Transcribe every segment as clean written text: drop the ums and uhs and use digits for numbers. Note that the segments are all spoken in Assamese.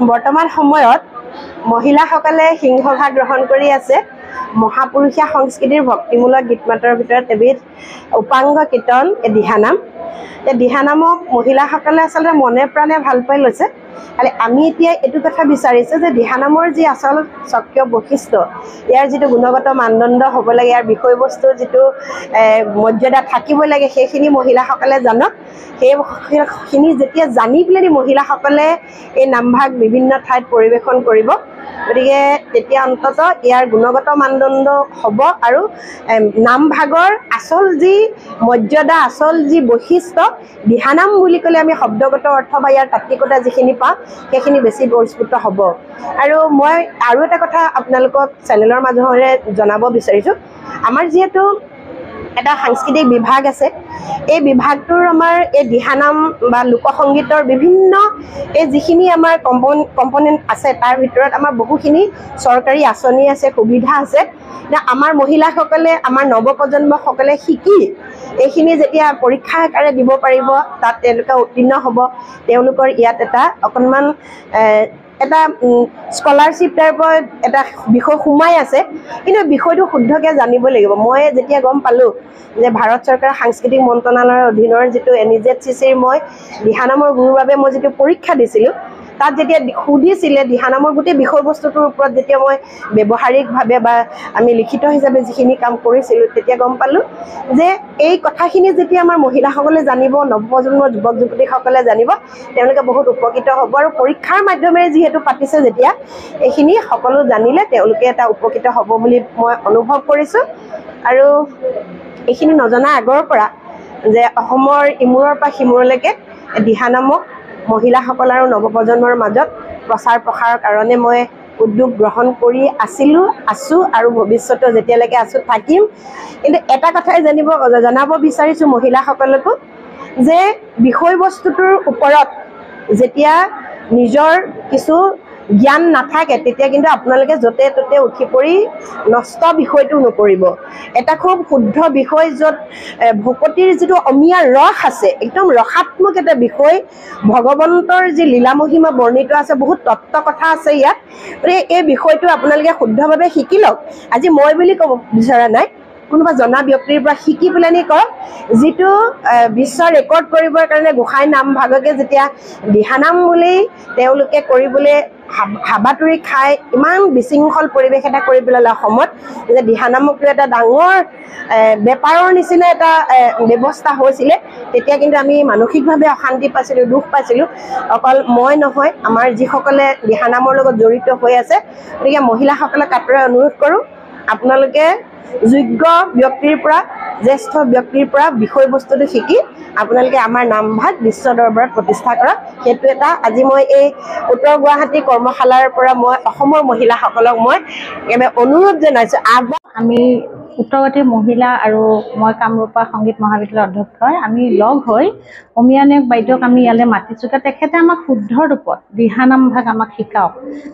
বৰ্তমান সময়ত মহিলাসকলে সিংহভাগ গ্ৰহণ কৰি আছে। মহাপুৰুষীয়া সংস্কৃতিৰ ভক্তিমূলক গীত মাতৰ ভিতৰত এবিধ উপাংগ কীৰ্তন দিহানাম। এই দিহানামক মহিলাসকলে আচলতে মনে প্ৰাণে ভাল পাই লৈছে। খালি আমি এতিয়া এইটো কথা বিচাৰিছোঁ যে দিহানামৰ যি আচল স্বকীয় বৈশিষ্ট্য, ইয়াৰ যিটো গুণগত মানদণ্ড হ'ব লাগে, ইয়াৰ বিষয়বস্তুৰ যিটো মৰ্যাদা থাকিব লাগে, সেইখিনি মহিলাসকলে জানক। সেইখিনি যেতিয়া জানি পেলাই মহিলাসকলে এই নামভাগ বিভিন্ন ঠাইত পৰিৱেশন কৰিব, গতিকে তেতিয়া অন্ততঃ ইয়াৰ গুণগত মানদণ্ড হ'ব আৰু নামভাগৰ আচল যি মৰ্যাদা, আচল যি বৈশিষ্ট্য, দিহানাম বুলি ক'লে আমি শব্দগত অৰ্থ বা ইয়াৰ তাত্ত্বিকতা যিখিনি পাওঁ সেইখিনি বেছি পৰিস্ফুট হ'ব। আৰু মই আৰু এটা কথা আপোনালোকক চেনেলৰ মাজেৰে জনাব বিচাৰিছোঁ। আমাৰ যিহেতু এটা সাংস্কৃতিক বিভাগ আছে, এই বিভাগটোৰ আমাৰ এই দিহানাম বা লোকসংগীতৰ বিভিন্ন এই যিখিনি আমাৰ কম্পনেণ্ট আছে, তাৰ ভিতৰত আমাৰ বহুখিনি চৰকাৰী আঁচনি আছে, সুবিধা আছে। আমাৰ মহিলাসকলে, আমাৰ নৱপ্ৰজন্মসকলে শিকি এইখিনি যেতিয়া পৰীক্ষা আকাৰে দিব পাৰিব, তাত তেওঁলোকে উত্তীৰ্ণ হ'ব। তেওঁলোকৰ ইয়াত এটা অকণমান এটা স্কলাৰশ্বিপ টাইপৰ এটা বিষয় সোমাই আছে, কিন্তু বিষয়টো শুদ্ধকৈ জানিব লাগিব। মই যেতিয়া গম পালোঁ যে ভাৰত চৰকাৰৰ সাংস্কৃতিক মন্ত্ৰণালয়ৰ অধীনৰ যিটো NEZCCৰ মই দিহানামৰ গুৰুৰ বাবে মই যিটো পৰীক্ষা দিছিলোঁ, তাত যেতিয়া সুধিছিলে দিহানামৰ গোটেই বিষয়বস্তুটোৰ ওপৰত যেতিয়া মই ব্যৱহাৰিকভাৱে বা আমি লিখিত হিচাপে যিখিনি কাম কৰিছিলোঁ, তেতিয়া গম পালোঁ যে এই কথাখিনি যেতিয়া আমাৰ মহিলাসকলে জানিব, নৱপ্ৰজন্মৰ যুৱক যুৱতীসকলে জানিব, তেওঁলোকে বহুত উপকৃত হ'ব। আৰু পৰীক্ষাৰ মাধ্যমেৰে যিহেতু পাতিছে, যেতিয়া এইখিনি সকলো জানিলে তেওঁলোকে এটা উপকৃত হ'ব বুলি মই অনুভৱ কৰিছোঁ। আৰু এইখিনি নজনা আগৰ পৰা যে অসমৰ ইমূৰৰ পৰা সিমূৰলৈকে দিহানামক মহিলাসকল আৰু নৱপ্ৰজন্মৰ মাজত প্ৰচাৰ প্ৰসাৰৰ কাৰণে মই উদ্যোগ গ্ৰহণ কৰি আছোঁ আৰু ভৱিষ্যতে যেতিয়ালৈকে আছোঁ থাকিম। কিন্তু এটা কথাই জনাব বিচাৰিছোঁ মহিলাসকলকো যে বিষয়বস্তুটোৰ ওপৰত যেতিয়া নিজৰ কিছু জ্ঞান নাথাকে, তেতিয়া কিন্তু আপোনালোকে য'তে ত'তে উঠি পৰি নষ্ট বিষয়টো নকৰিব। এটা খুব শুদ্ধ বিষয়, য'ত ভকতিৰ যিটো অমিয়া ৰস আছে, একদম ৰসাত্মক এটা বিষয়, ভগৱন্তৰ যি লীলামহিমা বৰ্ণিত আছে, বহুত তত্ত্ব কথা আছে ইয়াত। গতিকে এই বিষয়টো আপোনালোকে শুদ্ধভাৱে শিকি লওক। আজি মই বুলি ক'ব বিচৰা নাই, কোনোবা জনা ব্যক্তিৰ পৰা শিকি পেলানি কৰক। যিটো বিশ্ব ৰেকৰ্ড কৰিবৰ কাৰণে গোসাঁই নামভাগকে যেতিয়া দিহানাম বুলি তেওঁলোকে কৰিবলৈ হাবাতৰি খাই ইমান বিশৃংখল পৰিৱেশ এটা কৰি পেলালে অসমত, যে দিহানামকটো এটা ডাঙৰ বেপাৰৰ নিচিনা এটা ব্যৱস্থা হৈছিলে, তেতিয়া কিন্তু আমি মানসিকভাৱে অশান্তি পাইছিলোঁ, দুখ পাইছিলোঁ। অকল মই নহয়, আমাৰ যিসকলে দিহানামৰ লগত জড়িত হৈ আছে। গতিকে মহিলাসকলক কাটৰে অনুৰোধ কৰোঁ, আপোনালোকে যোগ্য ব্যক্তিৰ পৰা, জ্যেষ্ঠ ব্যক্তিৰ পৰা বিষয়বস্তুটো শিকি আপোনালোকে আমাৰ নামভাগ বিশ্ব দৰবাৰত প্ৰতিষ্ঠা কৰক। সেইটো এটা আজি মই এই উত্তৰ গুৱাহাটী কৰ্মশালাৰ পৰা মই অসমৰ মহিলাসকলক মই একেবাৰে অনুৰোধ জনাইছোঁ। আমি উত্তৰ গুৱাহাটীৰ মহিলা আৰু মই কামৰূপা সংগীত মহাবিদ্যালয়ৰ অধ্যক্ষই আমি লগ হৈ অমিয়া নায়ক বাইদেউক আমি ইয়ালৈ মাতিছোঁ। তেখেতে আমাক শুদ্ধ ৰূপত দিহানাম ভাগ আমাক শিকাওক,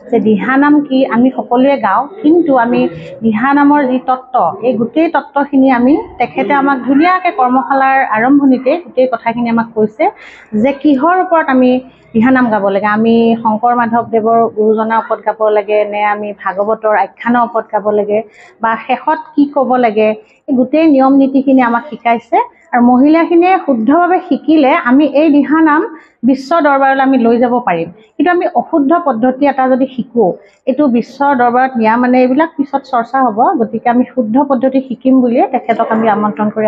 যে দিহানাম কি আমি সকলোৱে গাওঁ, কিন্তু আমি দিহানামৰ যি তত্ত্ব, এই গোটেই তত্ত্বখিনি আমি তেখেতে আমাক ধুনীয়াকৈ কৰ্মশালাৰ আৰম্ভণিতে গোটেই কথাখিনি আমাক কৈছে যে কিহৰ ওপৰত আমি দিহানাম গাব লাগে। আমি শংকৰ মাধৱদেৱৰ গুৰুজনাৰ ওপৰত গাব লাগে নে আমি ভাগৱতৰ আখ্যানৰ ওপৰত গাব লাগে, বা শেষত কি ক'ব লাগে, এই গোটেই নিয়ম নীতিখিনি আমাক শিকাইছে। আৰু মহিলাখিনিয়ে শুদ্ধভাৱে শিকিলে আমি এই দিহানাম বিশ্ব দৰবাৰলৈ আমি লৈ যাব পাৰিম। কিন্তু আমি অশুদ্ধ পদ্ধতি এটা যদি শিকোঁ, এইটো বিশ্ব দৰবাৰত নিয়া মানে এইবিলাক পিছত চৰ্চা হ'ব। গতিকে আমি শুদ্ধ পদ্ধতি শিকিম বুলিয়ে তেখেতক আমি আমন্ত্ৰণ কৰি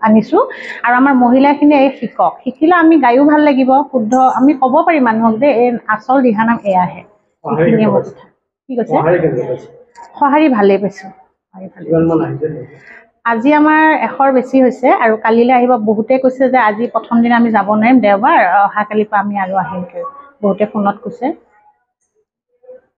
আনিছোঁ। আৰু আমাৰ মহিলাখিনিয়ে এই শিকক, শিকিলে আমি গায়ো ভাল লাগিব, শুদ্ধ আমি ক'ব পাৰিম মানুহক যে এই আচল দিহানাম এয়াহে। এইখিনিয়ে মোৰ কথা। কি কৈছে? সঁহাৰি ভালেই পাইছোঁ। আজি আমাৰ 100ৰ বেছি হৈছে, আৰু কালিলৈ আহিব। বহুতে কৈছে যে আজি প্ৰথম দিনা আমি যাব নোৱাৰিম, দেওবাৰ, অহাকালিৰ পৰা আমি আৰু আহিম, বহুতে ফোনত কৈছে।